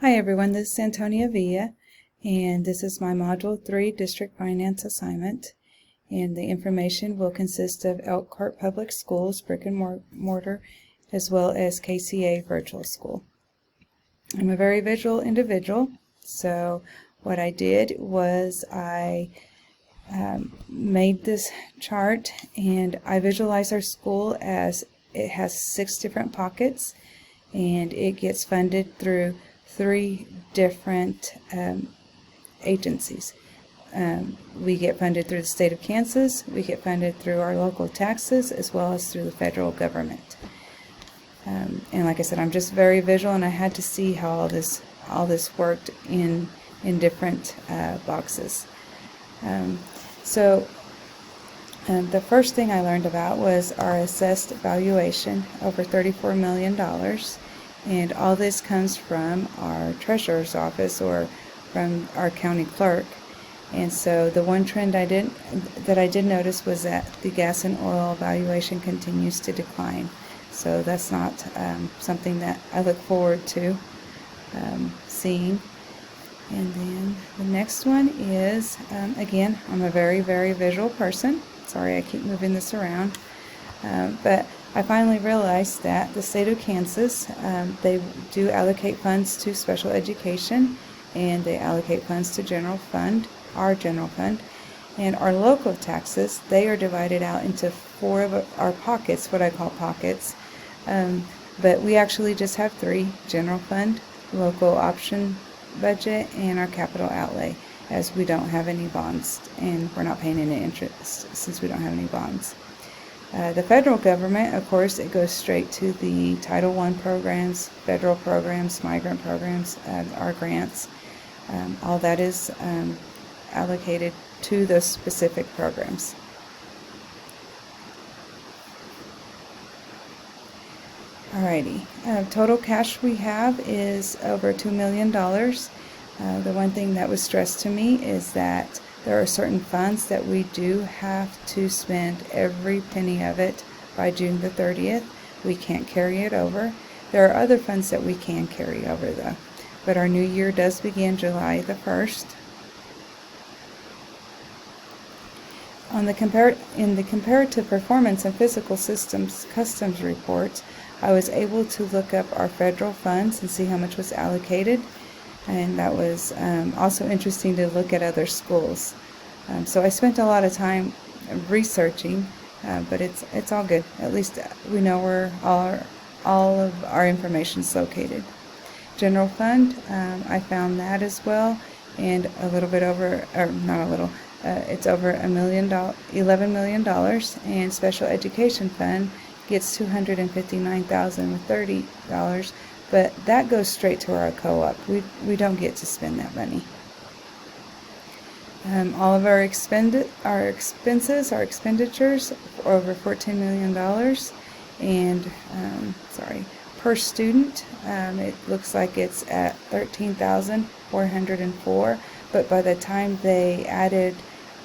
Hi everyone, this is Antonia Villa, and this is my Module 3 District Finance assignment. And the information will consist of Elkhart Public Schools, brick and mortar, as well as KCA Virtual School. I'm a very visual individual, so what I did was I made this chart, and I visualize our school as it has 6 different pockets, and it gets funded through 3 different agencies. We get funded through the state of Kansas, we get funded through our local taxes, as well as through the federal government. And like I said, I'm just very visual, and I had to see how all this worked in different boxes. The first thing I learned about was our assessed valuation, over $34 million. And all this comes from our treasurer's office or from our county clerk. And so the one trend that I did notice was that the gas and oil valuation continues to decline. So that's not something that I look forward to seeing. And then the next one is, again, I'm a very, very visual person. Sorry, I keep moving this around. But I finally realized that the state of Kansas, they do allocate funds to special education, and they allocate funds to general fund, our general fund, and our local taxes, they are divided out into 4 of our pockets, what I call pockets, but we actually just have 3: general fund, local option budget, and our capital outlay, as we don't have any bonds, and we're not paying any interest since we don't have any bonds. The federal government, of course, it goes straight to the Title I programs, federal programs, migrant programs, our grants. All that is allocated to those specific programs. Alrighty, total cash we have is over $2 million. The one thing that was stressed to me is that there are certain funds that we do have to spend every penny of it by June the 30th. We can't carry it over. There are other funds that we can carry over though. But our new year does begin July the 1st. In the comparative performance and physical systems customs reports, I was able to look up our federal funds and see how much was allocated. And that was also interesting to look at other schools. So I spent a lot of time researching, but it's all good. At least we know where all of our information is located. General fund, I found that as well, and a little bit over, or not a little, it's over $11 million, and special education fund gets $259,030. But that goes straight to our co-op. We don't get to spend that money. All of our expenditures, our expenditures, are over $14 million, and per student, it looks like it's at $13,404. But by the time they added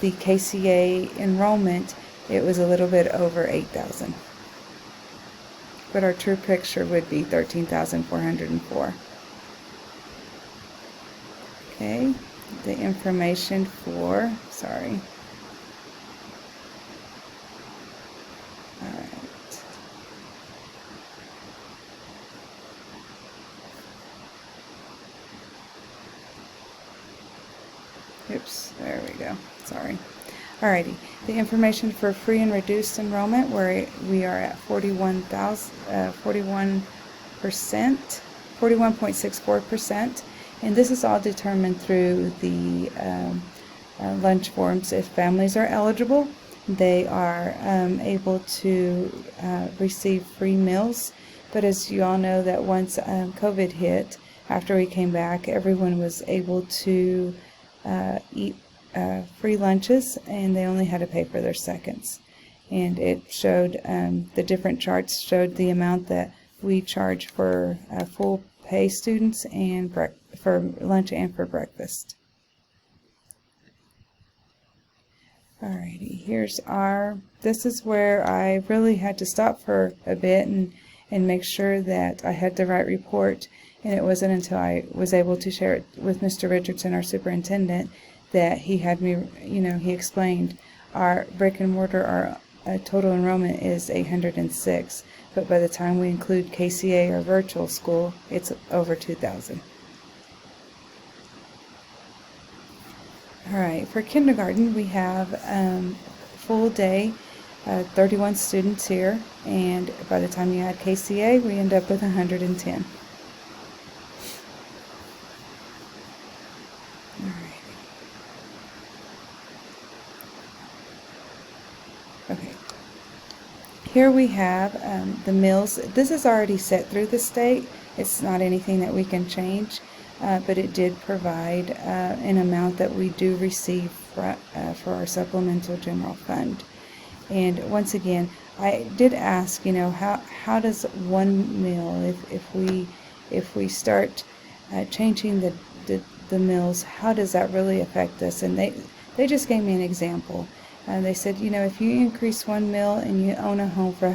the KCA enrollment, it was a little bit over $8,000. But our true picture would be $13,404. Okay, the information for, Alright. Oops, there we go, sorry. Alrighty, the information for free and reduced enrollment, where we are at 41.64%, and this is all determined through the lunch forms. If families are eligible, they are able to receive free meals. But as you all know, that once COVID hit, after we came back, everyone was able to eat free lunches, and they only had to pay for their seconds. And it showed, the different charts showed the amount that we charge for full pay students and for lunch and for breakfast. Alrighty, this is where I really had to stop for a bit and make sure that I had the right report. And it wasn't until I was able to share it with Mr. Richardson, our superintendent, that he had me, he explained our brick and mortar, our total enrollment is 806, but by the time we include KCA or virtual school, it's over 2,000. All right, for kindergarten, we have full day, 31 students here, and by the time you add KCA, we end up with 110. All right. Okay. Here we have the meals. This is already set through the state. It's not anything that we can change, but it did provide an amount that we do receive for our supplemental general fund. And once again, I did ask, how does one meal, if we start changing the meals, how does that really affect us? And they just gave me an example. They said, if you increase one meal and you own a home for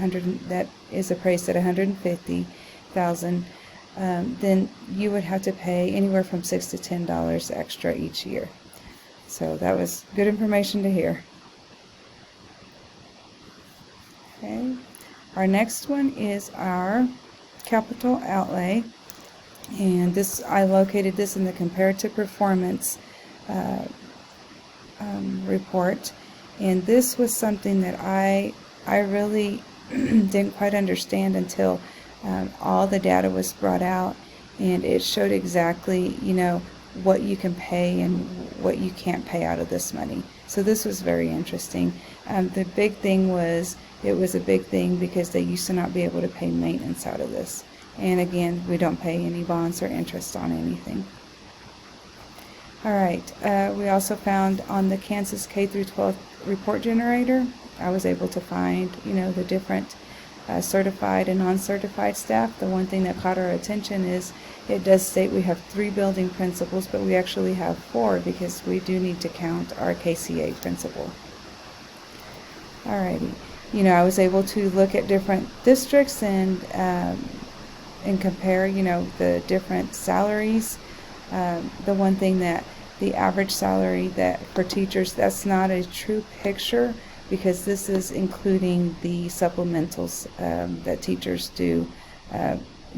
that is appraised at $150,000, then you would have to pay anywhere from $6 to $10 extra each year. So that was good information to hear. Okay, our next one is our capital outlay, and this I located this in the comparative performance report. And this was something that I really didn't quite understand until all the data was brought out, and it showed exactly, what you can pay and what you can't pay out of this money. So this was very interesting. The big thing was, it was a big thing because they used to not be able to pay maintenance out of this. And again, we don't pay any bonds or interest on anything. All right, we also found on the Kansas K through 12 report generator, I was able to find, the different certified and non-certified staff. The one thing that caught our attention is it does state we have 3 building principals, but we actually have 4 because we do need to count our KCA principal. Alrighty, I was able to look at different districts and compare, the different salaries. The one thing that the average salary that for teachers, that's not a true picture because this is including the supplementals that teachers do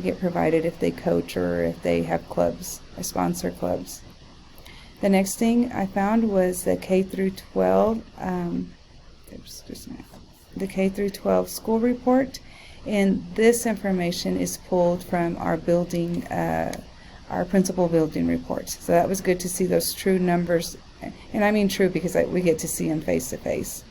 get provided if they coach or if they have clubs or sponsor clubs. The next thing I found was the K through 12 the K through 12 school report, and this information is pulled from our building our principal building reports. So that was good to see those true numbers, and I mean true because we get to see them face to face.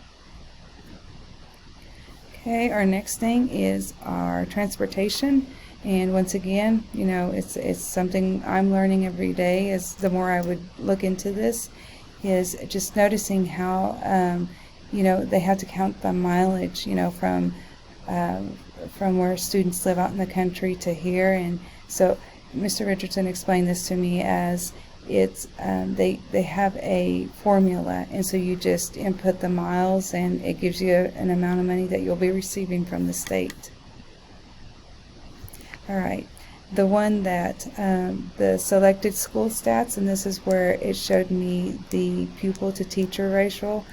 Okay, our next thing is our transportation, and once again, it's something I'm learning every day. As the more I would look into this, is just noticing how they have to count the mileage, from where students live out in the country to here, and so Mr. Richardson explained this to me as it's they have a formula, and so you just input the miles and it gives you an amount of money that you'll be receiving from the state. All right, the one that the selected school stats, and this is where it showed me the pupil to teacher ratio,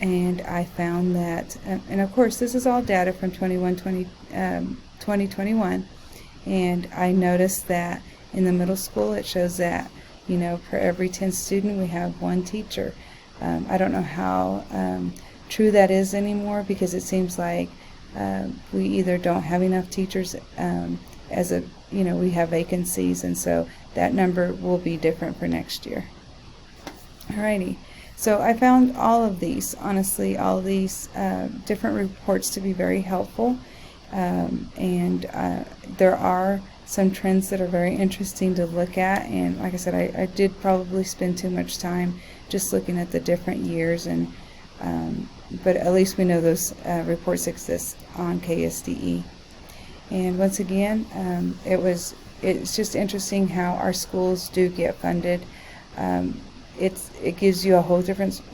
and I found that, and of course this is all data from 2021, and I noticed that in the middle school it shows that per every 10 students we have 1 teacher. I don't know how true that is anymore, because it seems like we either don't have enough teachers we have vacancies, and so that number will be different for next year. Alrighty, so I found all of these different reports to be very helpful, and there are some trends that are very interesting to look at, and like I said, I did probably spend too much time just looking at the different years, and but at least we know those reports exist on KSDE. And once again, it's just interesting how our schools do get funded. It gives you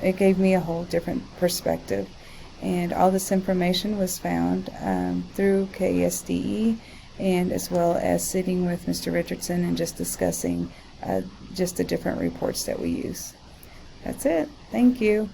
it gave me a whole different perspective, and all this information was found through KSDE, and as well as sitting with Mr. Richardson and just discussing just the different reports that we use. That's it. Thank you.